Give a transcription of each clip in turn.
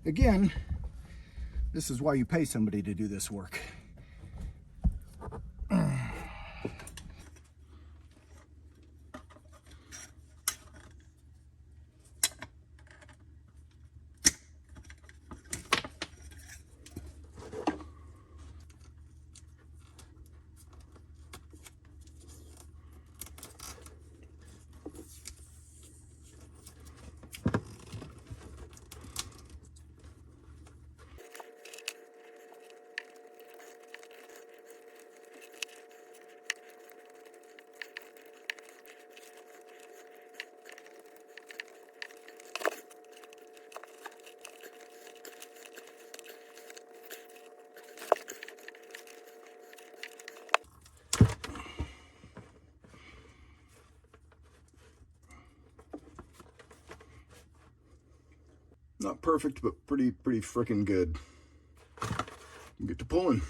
Again, this is why you pay somebody to do this work. Not perfect, but pretty freaking good. Get to pulling.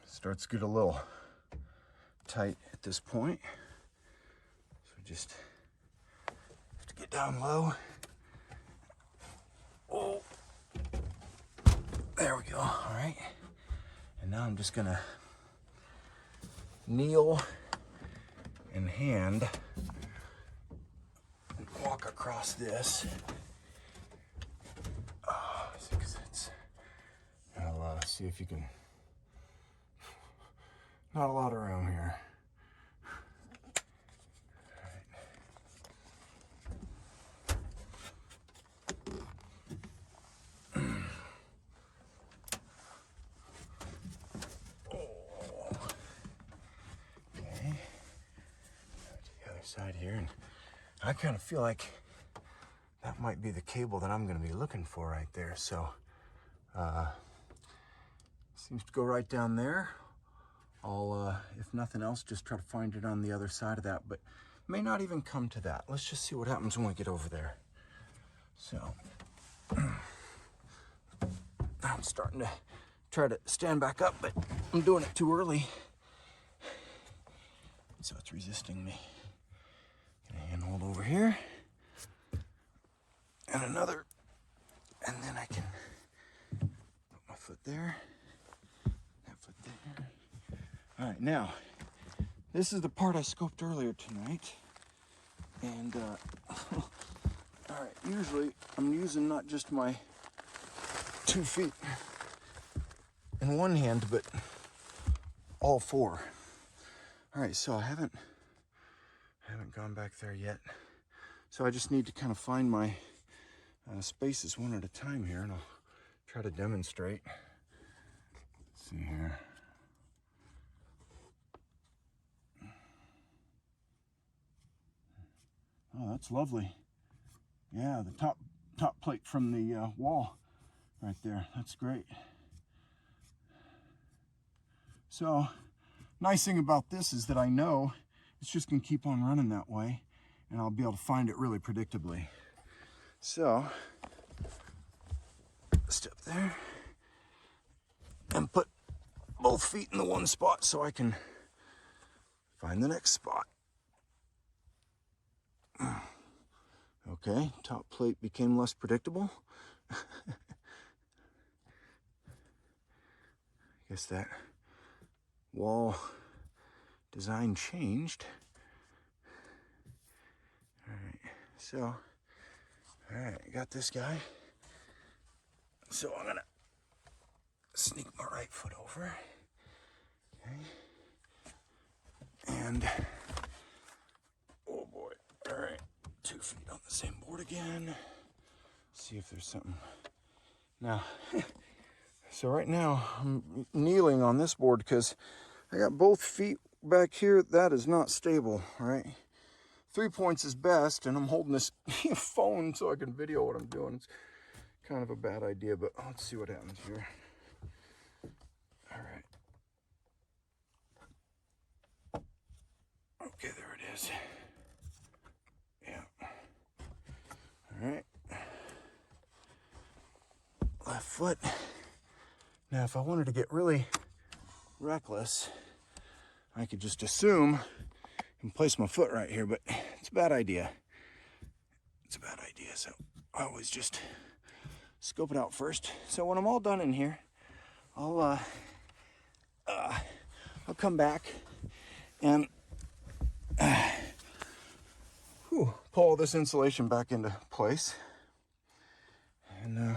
Starts to get a little tight at this point, so just have to get down low. Oh, there we go. All right, and now I'm just gonna kneel and hand and walk across this. I'll see if you can. Not a lot around here. Okay. To the other side here, and I kind of feel like that might be the cable that I'm going to be looking for right there. So, seems to go right down there. I'll, if nothing else, just try to find it on the other side of that, but may not even come to that. Let's just see what happens when we get over there. So, I'm starting to try to stand back up, but I'm doing it too early. So it's resisting me. Get a handhold over here. And another. And then I can put my foot there. That foot there. All right, now, this is the part I scoped earlier tonight. And, all right, usually I'm using not just my 2 feet in one hand, but all 4. All right, so I haven't gone back there yet. So I just need to kind of find my spaces one at a time here, and I'll try to demonstrate. Let's see here. Oh, that's lovely. Yeah, the top plate from the wall right there. That's great. So, nice thing about this is that I know it's just gonna keep on running that way, and I'll be able to find it really predictably. So, step there and put both feet in the one spot so I can find the next spot. Okay, top plate became less predictable. I guess that wall design changed. All right, so, all right, got this guy. So I'm gonna sneak my right foot over. Okay. And, oh boy, all right, 2 feet on the same board again. See if there's something. Now, so right now I'm kneeling on this board because I got both feet back here. That is not stable, right? 3 points is best, and I'm holding this phone so I can video what I'm doing. It's kind of a bad idea, but let's see what happens here. All right. Okay, there it is. Yeah. All right. Left foot. Now, if I wanted to get really reckless, I could just assume and place my foot right here, but it's a bad idea. It's a bad idea, so I always just scope it out first. So when I'm all done in here, I'll come back and pull all this insulation back into place. And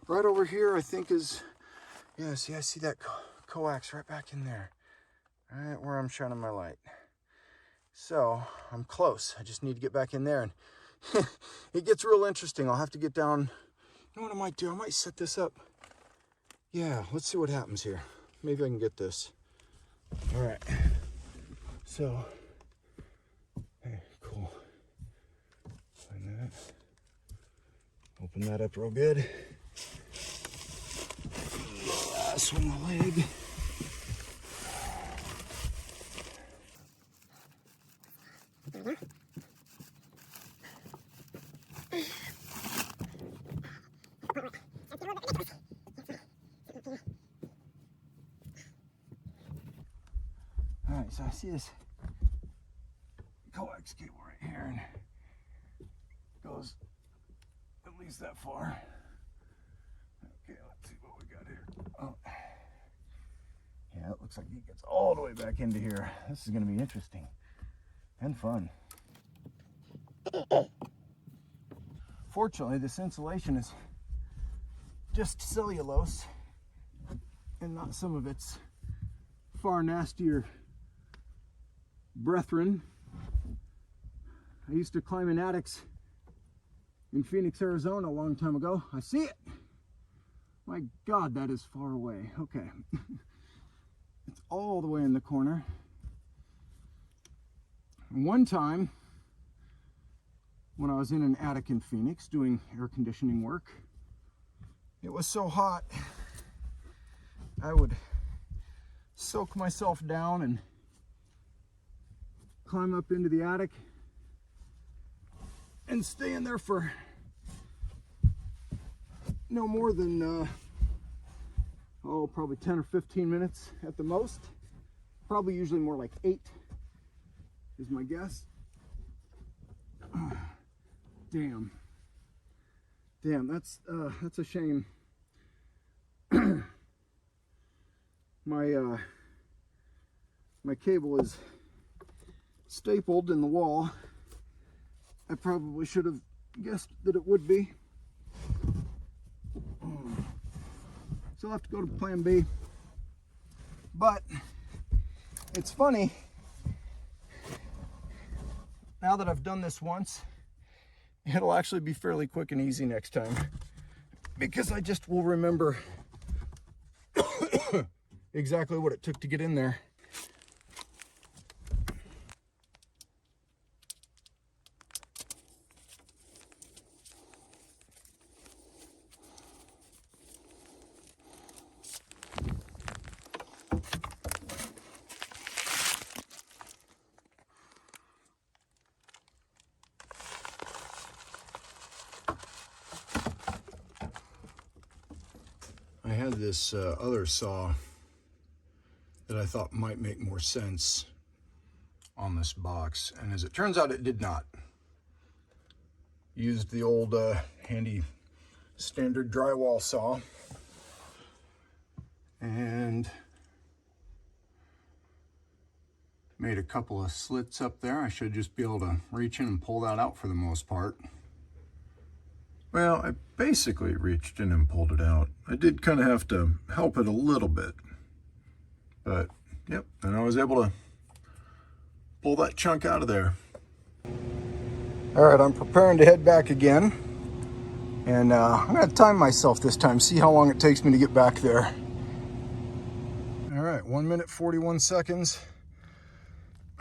right over here, I think is, yeah, see, I see that coax right back in there, right where I'm shining my light. So I'm close. I just need to get back in there, and it gets real interesting. I'll have to get down. You know what I might do? I might set this up. Yeah, let's see what happens here. Maybe I can get this. All right. So, hey, cool. Find that. Open that up real good. Swing the leg. All right, so I see this coax cable right here, and it goes at least that far. Okay, let's see what we got here. Oh, yeah, it looks like it gets all the way back into here. This is going to be interesting and fun. Fortunately, this insulation is just cellulose and not some of its far nastier brethren. I used to climb in attics in Phoenix, Arizona a long time ago. I see it. My God, that is far away. Okay. It's all the way in the corner. And one time, when I was in an attic in Phoenix doing air conditioning work, it was so hot, I would soak myself down and climb up into the attic and stay in there for no more than probably 10 or 15 minutes at the most. Probably usually more like 8 is my guess. Damn, that's a shame. My cable is stapled in the wall. I probably should have guessed that it would be. So I'll have to go to plan B. But it's funny, now that I've done this once, it'll actually be fairly quick and easy next time, because I just will remember exactly what it took to get in there. I had this other saw that I thought might make more sense on this box, and as it turns out, it did not. Used the old handy standard drywall saw, and made a couple of slits up there. I should just be able to reach in and pull that out for the most part. Well, I basically reached in and pulled it out. I did kind of have to help it a little bit. But, yep, and I was able to pull that chunk out of there. All right, I'm preparing to head back again. And I'm going to time myself this time, see how long it takes me to get back there. All right, 1 minute, 41 seconds.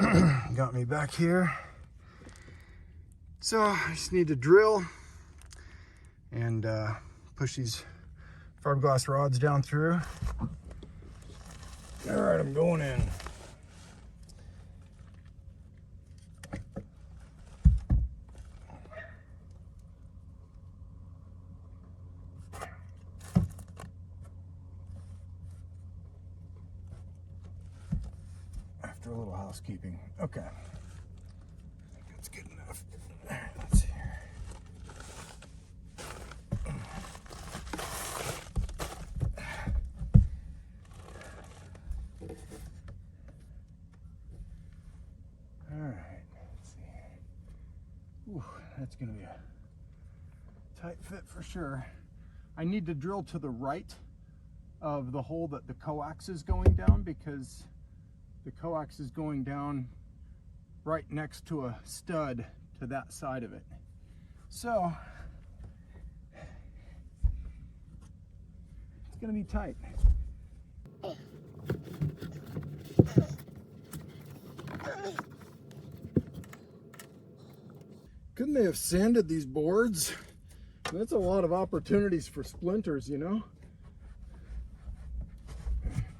Got me back here. So I just need to drill and push these fiberglass rods down through. All right, I'm going in. After a little housekeeping. Okay. I think that's good enough. All right, let's see here. All right, let's see here. Ooh, that's gonna be a tight fit for sure. I need to drill to the right of the hole that the coax is going down, because the coax is going down right next to a stud to that side of it. So it's gonna be tight. Couldn't they have sanded these boards? That's a lot of opportunities for splinters, you know?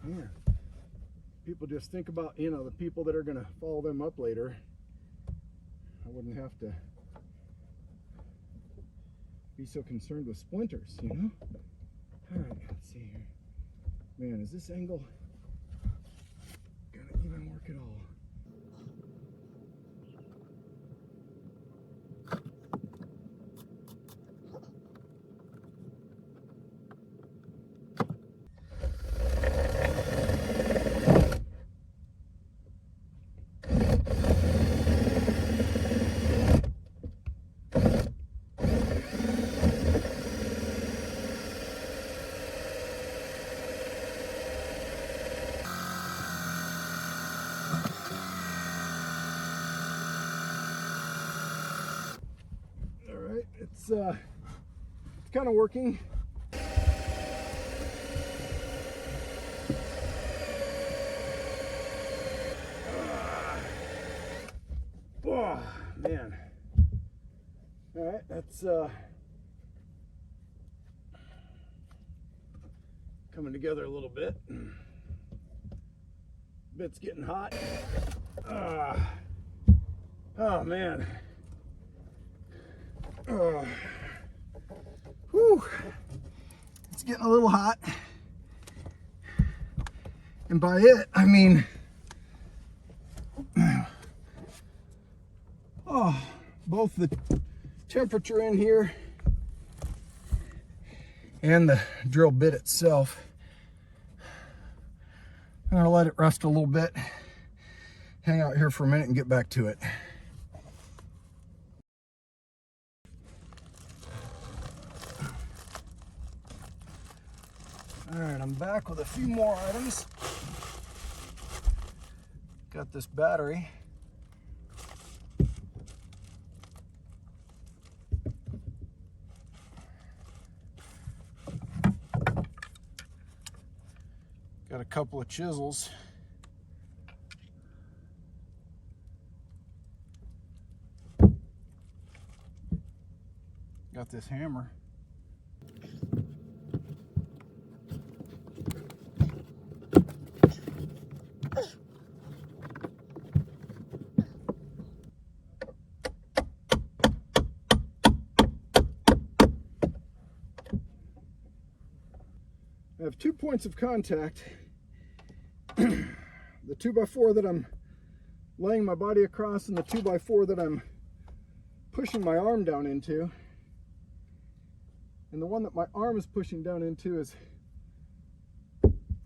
Yeah. People just think about, you know, the people that are going to follow them up later. I wouldn't have to be so concerned with splinters, you know? All right, let's see here. Man, is this angle gonna even work at all? It's kind of working. Oh man. All right, that's coming together a little bit. Bit's getting hot. Oh man. Whew. It's getting a little hot. And by it, I mean, both the temperature in here and the drill bit itself. I'm gonna let it rest a little bit, hang out here for a minute and get back to it. All right, I'm back with a few more items. Got this battery. Got a couple of chisels. Got this hammer. I have 2 points of contact. The 2x4 that I'm laying my body across and the 2x4 that I'm pushing my arm down into. And the one that my arm is pushing down into is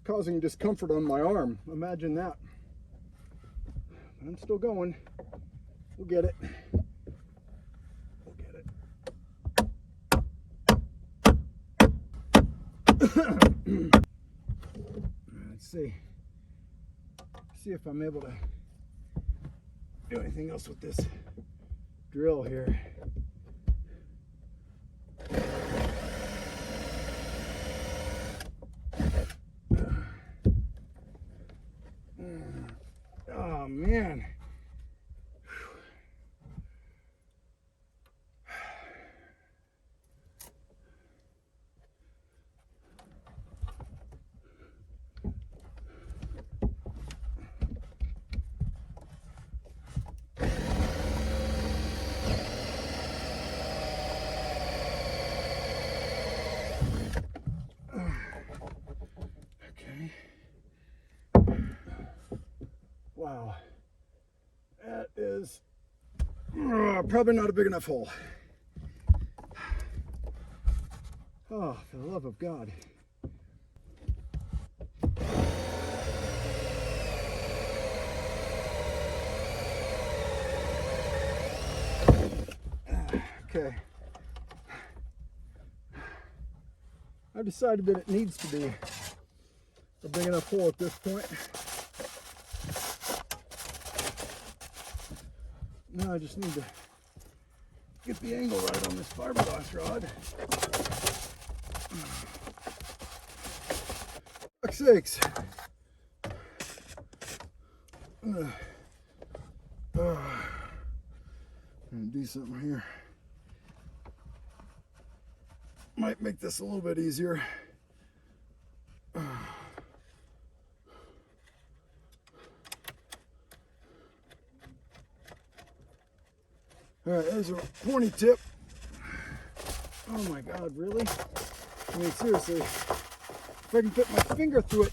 causing discomfort on my arm. Imagine that. I'm still going. We'll get it. We'll get it. Let's see if I'm able to do anything else with this drill here. Oh man. Okay. Wow. That is probably not a big enough hole. Oh, for the love of God. Okay. I've decided that it needs to be a big enough hole at this point. Now I just need to get the angle right on this fiberglass rod. For fuck's sakes. I'm gonna do something here. Might make this a little bit easier. All right, there's a pointy tip. Oh my God, really? I mean, seriously, if I can fit my finger through it,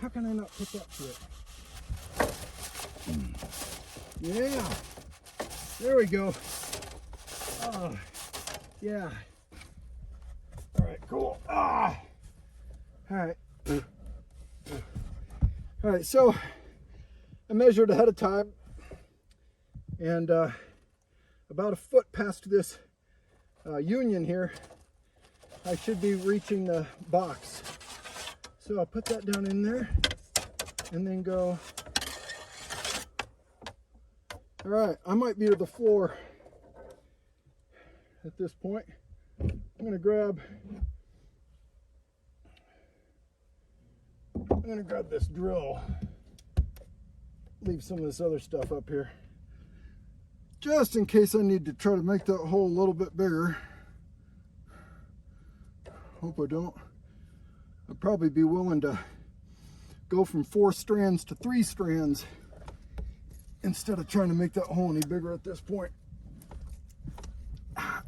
how can I not put that through it? Yeah, there we go. Oh, yeah. All right, cool. All right. All right, so I measured ahead of time, and about a foot past this union here, I should be reaching the box. So I'll put that down in there and then go. All right, I might be to the floor at this point. I'm gonna grab this drill, leave some of this other stuff up here, just in case I need to try to make that hole a little bit bigger. Hope I don't. I'd probably be willing to go from 4 strands to 3 strands instead of trying to make that hole any bigger at this point,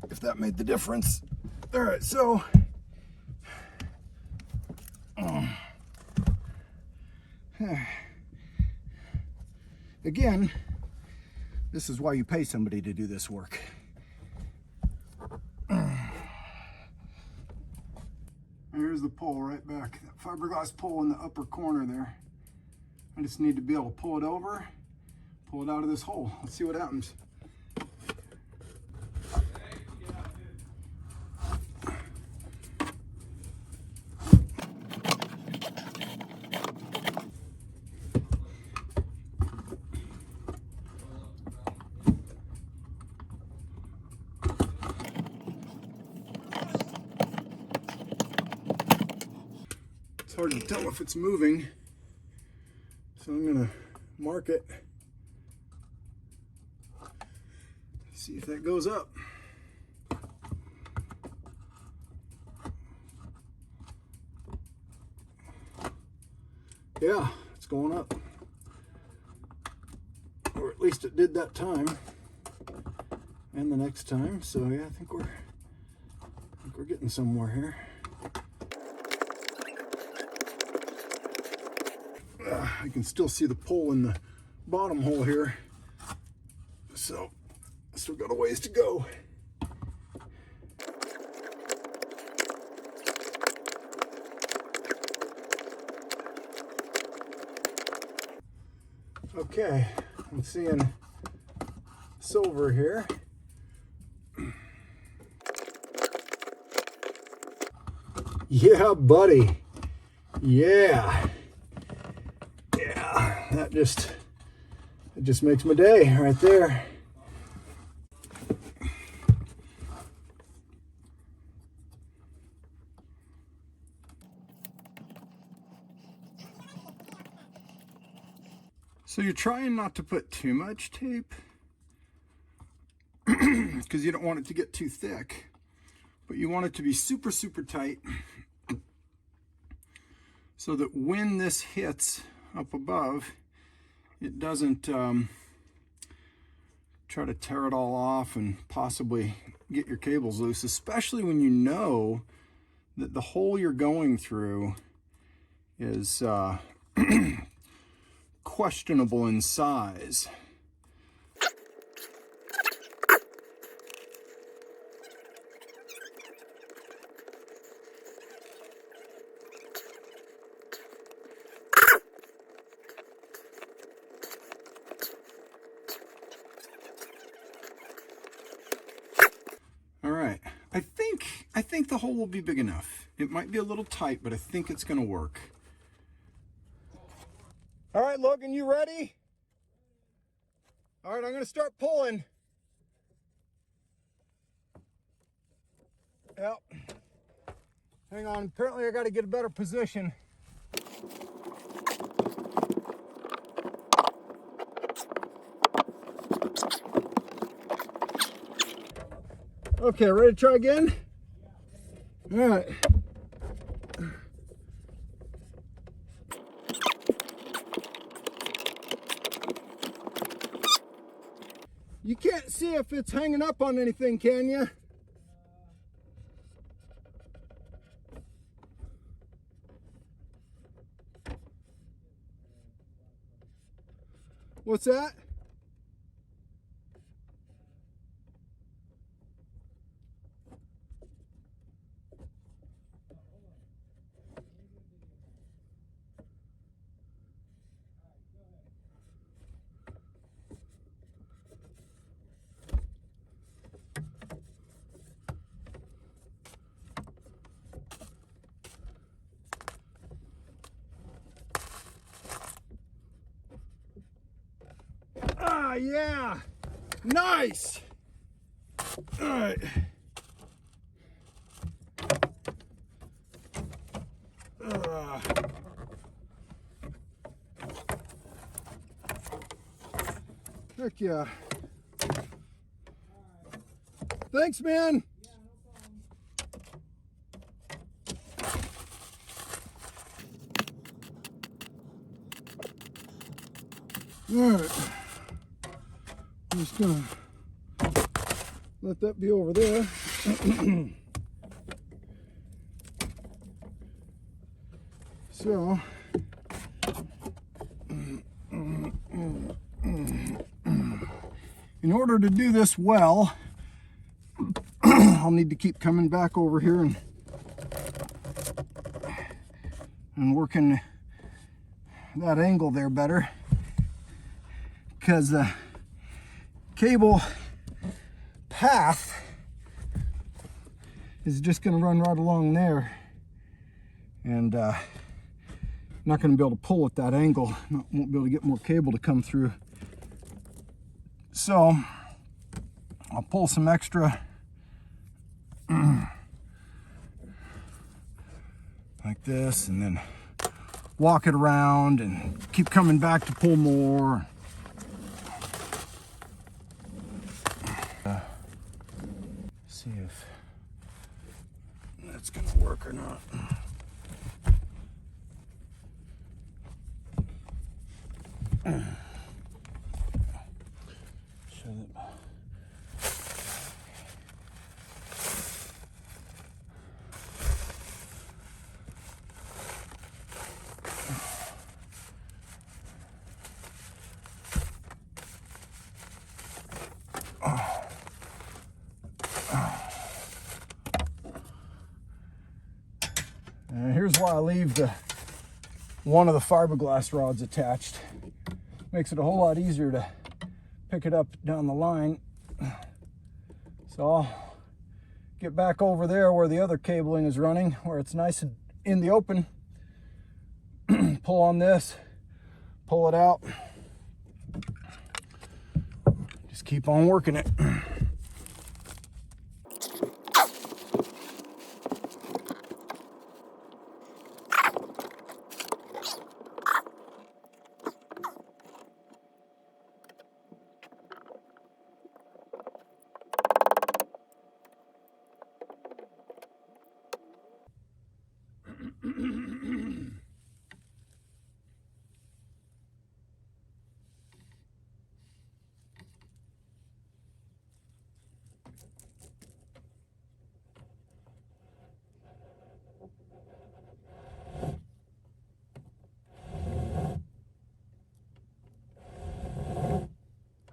if that made the difference. All right, so again, this is why you pay somebody to do this work. Here's the pole right back. That fiberglass pole in the upper corner there. I just need to be able to pull it over, pull it out of this hole. Let's see what happens. It's hard to tell if it's moving, so I'm gonna mark it, see if that goes up. Yeah, it's going up, or at least it did that time and the next time. So yeah, I think we're getting somewhere here. I can still see the pole in the bottom hole here, so I still got a ways to go. Okay, I'm seeing silver here. Yeah, buddy. Yeah. Yeah, that just makes my day right there. So you're trying not to put too much tape because you don't want it to get too thick, but you want it to be super, super tight so that when this hits up above, it doesn't try to tear it all off and possibly get your cables loose, especially when you know that the hole you're going through is questionable in size. All right, I think the hole will be big enough. It might be a little tight, but I think it's gonna work. All right, Logan, you ready? All right, I'm gonna start pulling. Yep. Hang on, apparently I gotta get a better position. Okay, ready to try again? All right. You can't see if it's hanging up on anything, can you? What's that? Ah, yeah. Nice. All right. Heck yeah. Thanks, man. All right. I'm just gonna let that be over there. So, in order to do this well, I'll need to keep coming back over here and working that angle there better, because the cable path is just going to run right along there, and not going to be able to pull at that angle. Won't be able to get more cable to come through. So I'll pull some extra like this, and then walk it around and keep coming back to pull more. See if that's gonna work or not. Show that. And here's why I leave one of the fiberglass rods attached. Makes it a whole lot easier to pick it up down the line. So I'll get back over there where the other cabling is running, where it's nice and in the open. Pull on this, pull it out. Just keep on working it.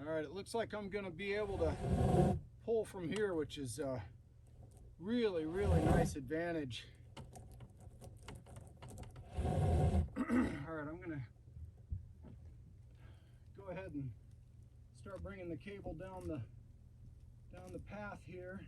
Alright, it looks like I'm going to be able to pull from here, which is a really, really nice advantage. Alright, I'm going to go ahead and start bringing the cable down the path here.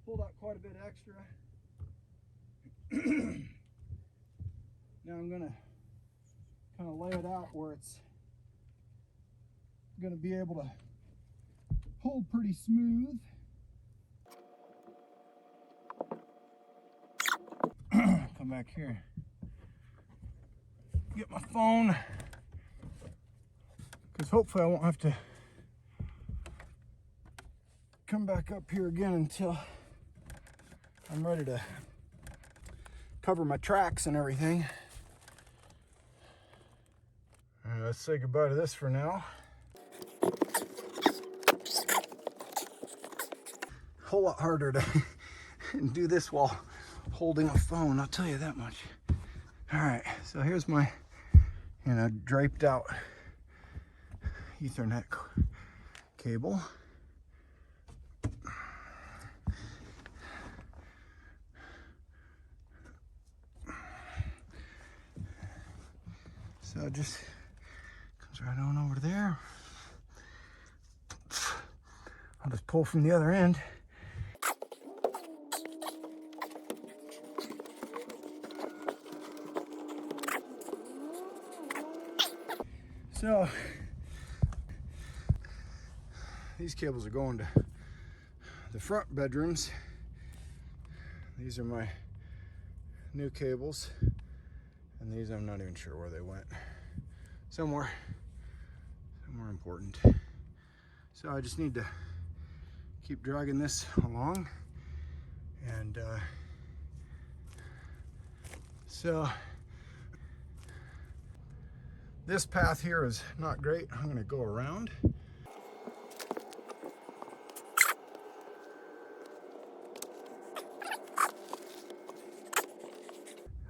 Pulled out quite a bit extra. Now I'm going to kind of lay it out where it's going to be able to pull pretty smooth. Come back here. Get my phone, because hopefully I won't have to come back up here again until I'm ready to cover my tracks and everything. All right, let's say goodbye to this for now. Whole lot harder to do this while holding a phone, I'll tell you that much. All right, so here's my, draped out Ethernet cable. So it just comes right on over there. I'll just pull from the other end. So these cables are going to the front bedrooms. These are my new cables, and these I'm not even sure where they went. Somewhere important. So I just need to keep dragging this along, and so this path here is not great. I'm going to go around.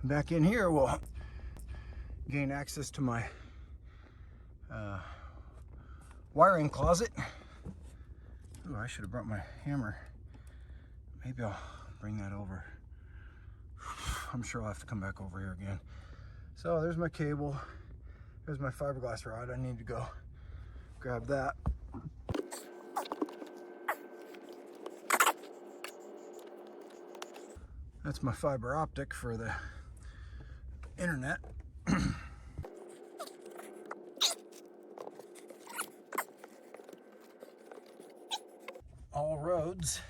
Back in here, we'll gain access to my wiring closet. Ooh, I should have brought my hammer. Maybe I'll bring that over. I'm sure I'll have to come back over here again. So there's my cable. There's my fiberglass rod. I need to go grab that. That's my fiber optic for the internet. All roads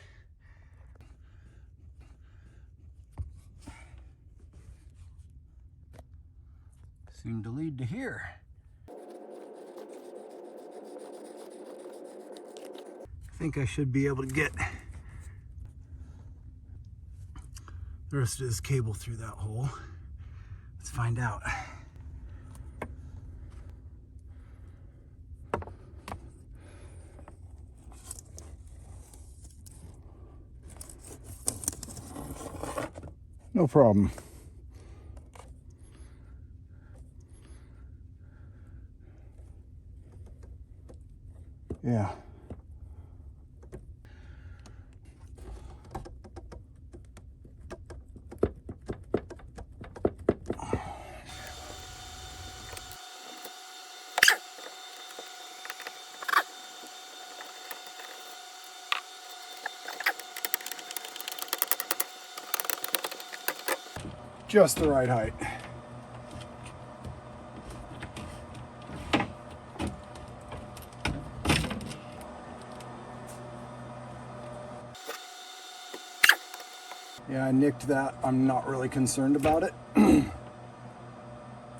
seem to lead to here. I think I should be able to get the rest of this cable through that hole. Let's find out. No problem. Yeah. Just the right height. Yeah, I nicked that. I'm not really concerned about it.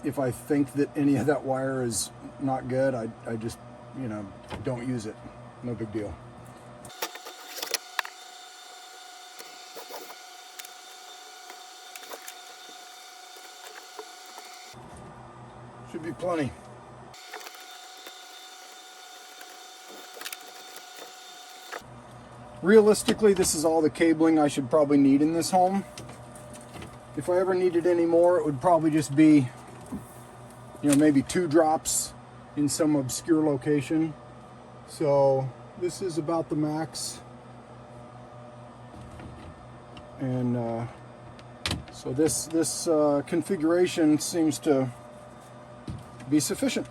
If I think that any of that wire is not good, I just, you know, don't use it. No big deal. Should be plenty. Realistically, this is all the cabling I should probably need in this home. If I ever needed any more, it would probably just be, you know, maybe 2 drops in some obscure location. So this is about the max. And so this configuration seems to be sufficient.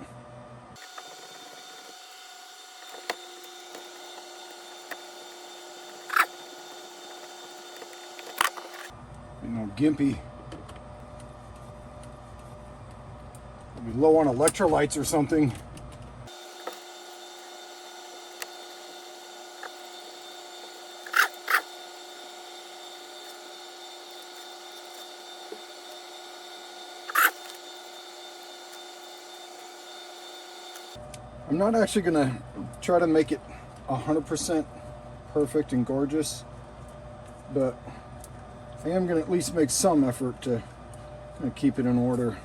You know, gimpy. Maybe low on electrolytes or something. I'm not actually gonna try to make it 100% perfect and gorgeous, but I am gonna at least make some effort to kind of keep it in order.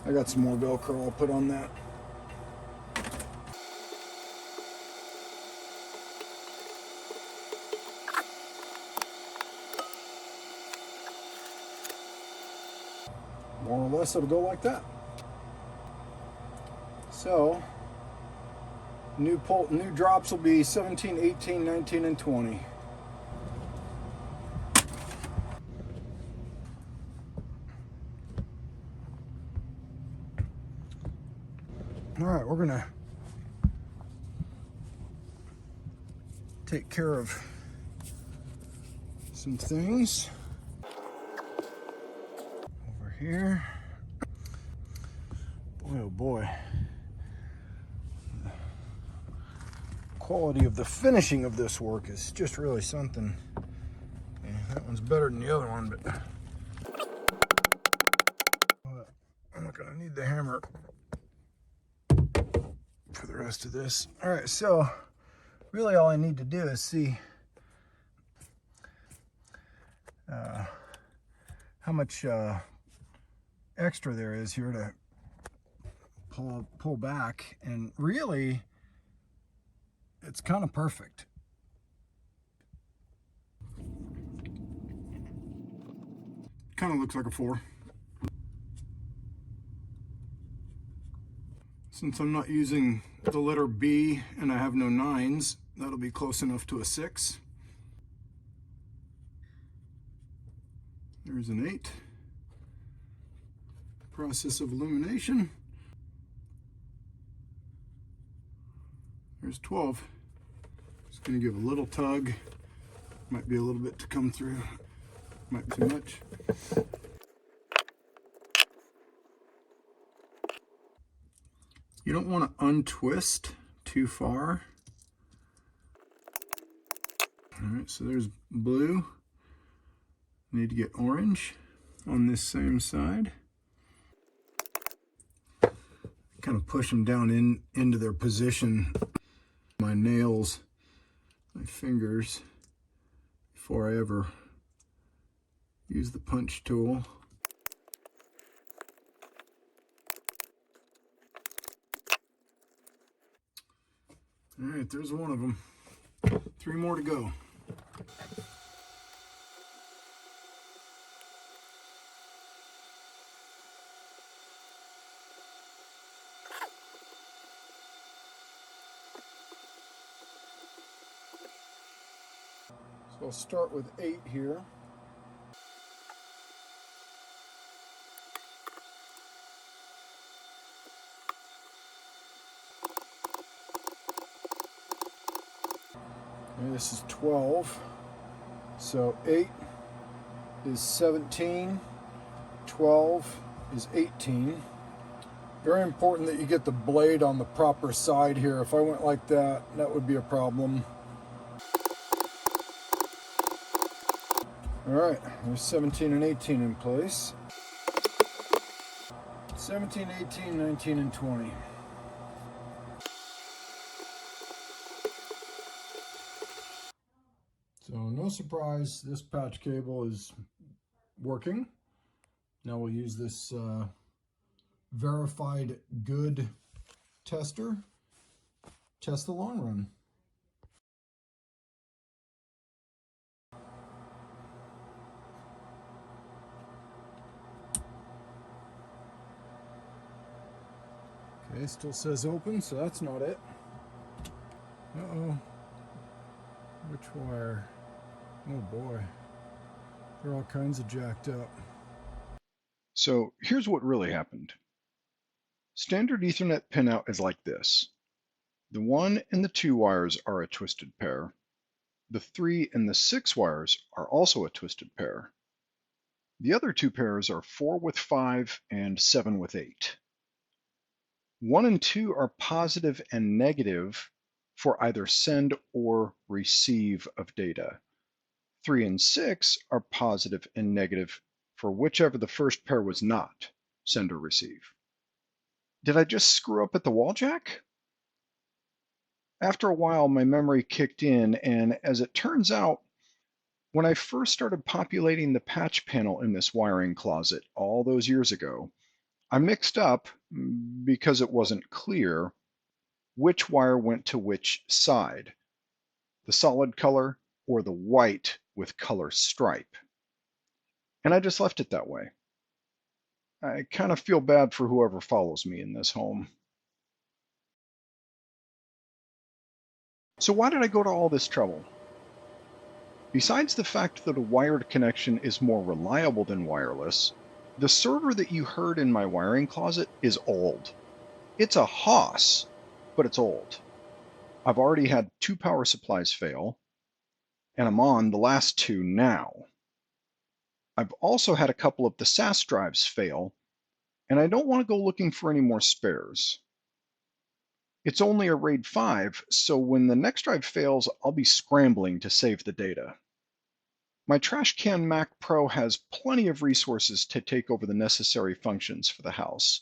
I got some more Velcro I'll put on that. More or less it'll go like that. So new drops will be 17, 18, 19, and 20. All right, we're gonna take care of some things over here. Boy, oh boy. The quality of the finishing of this work is just really something. Yeah, that one's better than the other one, but I'm not gonna need the hammer for the rest of this. All right, so really all I need to do is see how much extra there is here to pull back, and really it's kind of perfect. Kind of looks like a 4. Since I'm not using the letter B and I have no 9s, that'll be close enough to a 6. There's an 8. Process of illumination. There's 12. Just gonna give a little tug. Might be a little bit to come through. Might be too much. You don't want to untwist too far. All right, so there's blue. Need to get orange on this same side. Kind of push them down into their position. My nails, my fingers, before I ever use the punch tool. All right, there's one of them. 3 more to go. So I'll start with 8 here. And this is 12. So 8 is 17, 12 is 18. Very important that you get the blade on the proper side here. If I went like that, that would be a problem. All right, there's 17 and 18 in place. 17, 18, 19, and 20. So no surprise, this patch cable is working. Now we'll use this verified good tester, test the long run. Okay, still says open, so that's not it. Uh-oh. Which wire? Oh boy. They're all kinds of jacked up. So here's what really happened. Standard Ethernet pinout is like this. The 1 and the 2 wires are a twisted pair. The 3 and the 6 wires are also a twisted pair. The other 2 pairs are 4 with 5 and 7 with 8. 1 and 2 are positive and negative for either send or receive of data. 3 and 6 are positive and negative for whichever the first pair was not, send or receive. Did I just screw up at the wall jack? After a while, my memory kicked in, and as it turns out, when I first started populating the patch panel in this wiring closet all those years ago, I mixed up, because it wasn't clear, which wire went to which side, the solid color or the white with color stripe. And I just left it that way. I kind of feel bad for whoever follows me in this home. So why did I go to all this trouble? Besides the fact that a wired connection is more reliable than wireless, the server that you heard in my wiring closet is old. It's a Haas, but it's old. I've already had 2 power supplies fail, and I'm on the last 2 now. I've also had a couple of the SAS drives fail, and I don't want to go looking for any more spares. It's only a RAID 5, so when the next drive fails, I'll be scrambling to save the data. My Trashcan Mac Pro has plenty of resources to take over the necessary functions for the house.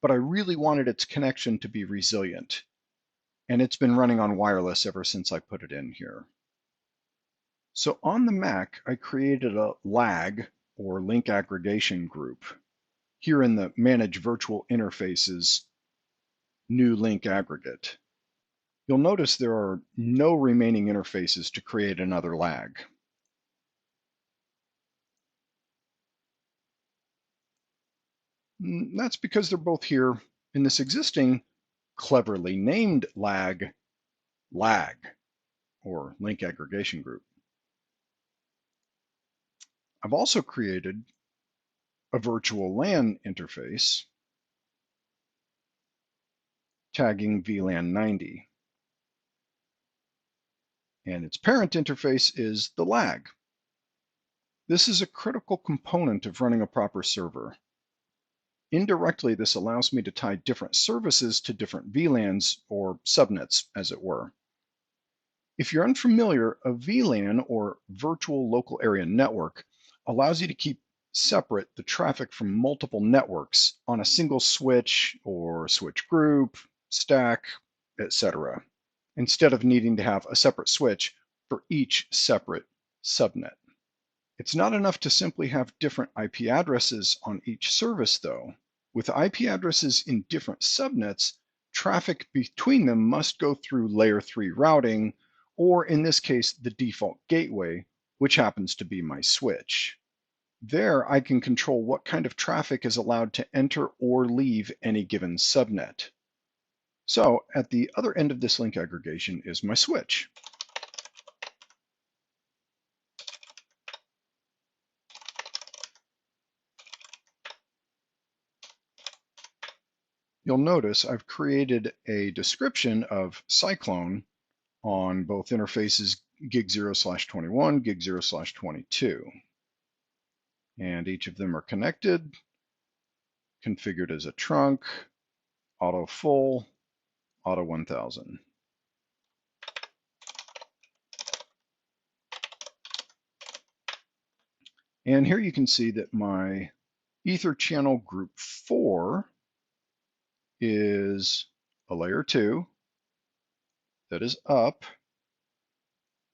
But I really wanted its connection to be resilient, and it's been running on wireless ever since I put it in here. So on the Mac, I created a LAG, or link aggregation group, here in the Manage Virtual Interfaces New Link Aggregate. You'll notice there are no remaining interfaces to create another LAG. That's because they're both here in this existing, cleverly named LAG, or link aggregation group. I've also created a virtual LAN interface tagging VLAN 90. And its parent interface is the LAG. This is a critical component of running a proper server. Indirectly, this allows me to tie different services to different VLANs, or subnets, as it were. If you're unfamiliar, a VLAN, or Virtual Local Area Network, allows you to keep separate the traffic from multiple networks on a single switch or switch group, stack, etc., instead of needing to have a separate switch for each separate subnet. It's not enough to simply have different IP addresses on each service, though. With IP addresses in different subnets, traffic between them must go through layer 3 routing or in this case, the default gateway, which happens to be my switch. There, I can control what kind of traffic is allowed to enter or leave any given subnet. So at the other end of this link aggregation is my switch. You'll notice I've created a description of Cyclone on both interfaces gig 0/21, gig 0/22. And each of them are connected, configured as a trunk, auto full, auto 1000. And here you can see that my Ether channel group 4 is a layer 2 that is up.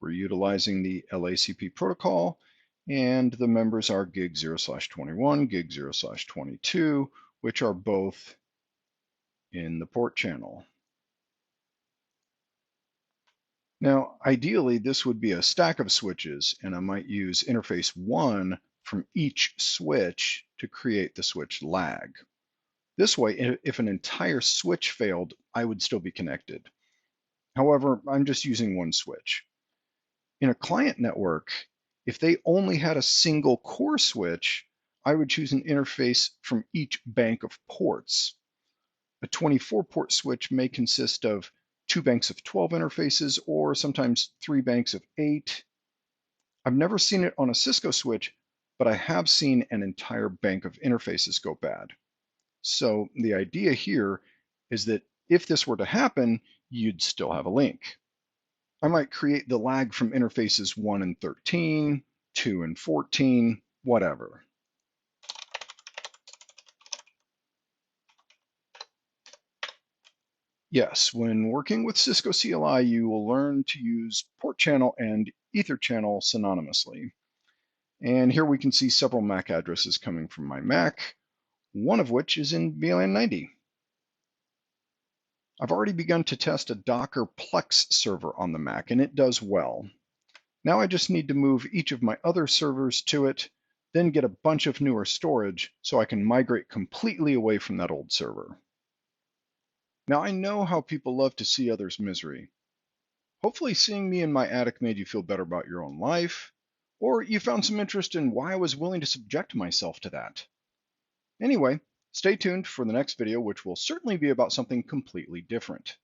We're utilizing the LACP protocol, and the members are gig 0/21, gig 0/22, which are both in the port channel. Now, ideally, this would be a stack of switches, and I might use interface 1 from each switch to create the switch lag. This way, if an entire switch failed, I would still be connected. However, I'm just using one switch. In a client network, if they only had a single core switch, I would choose an interface from each bank of ports. A 24-port switch may consist of 2 banks of 12 interfaces, or sometimes 3 banks of 8. I've never seen it on a Cisco switch, but I have seen an entire bank of interfaces go bad. So the idea here is that if this were to happen, you'd still have a link. I might create the lag from interfaces 1 and 13, 2 and 14, whatever. Yes, when working with Cisco CLI, you will learn to use port channel and Ether channel synonymously. And here we can see several MAC addresses coming from my Mac, one of which is in VLAN 90. I've already begun to test a Docker Plex server on the Mac, and it does well. Now I just need to move each of my other servers to it, then get a bunch of newer storage so I can migrate completely away from that old server. Now I know how people love to see others' misery. Hopefully seeing me in my attic made you feel better about your own life, or you found some interest in why I was willing to subject myself to that. Anyway, stay tuned for the next video, which will certainly be about something completely different.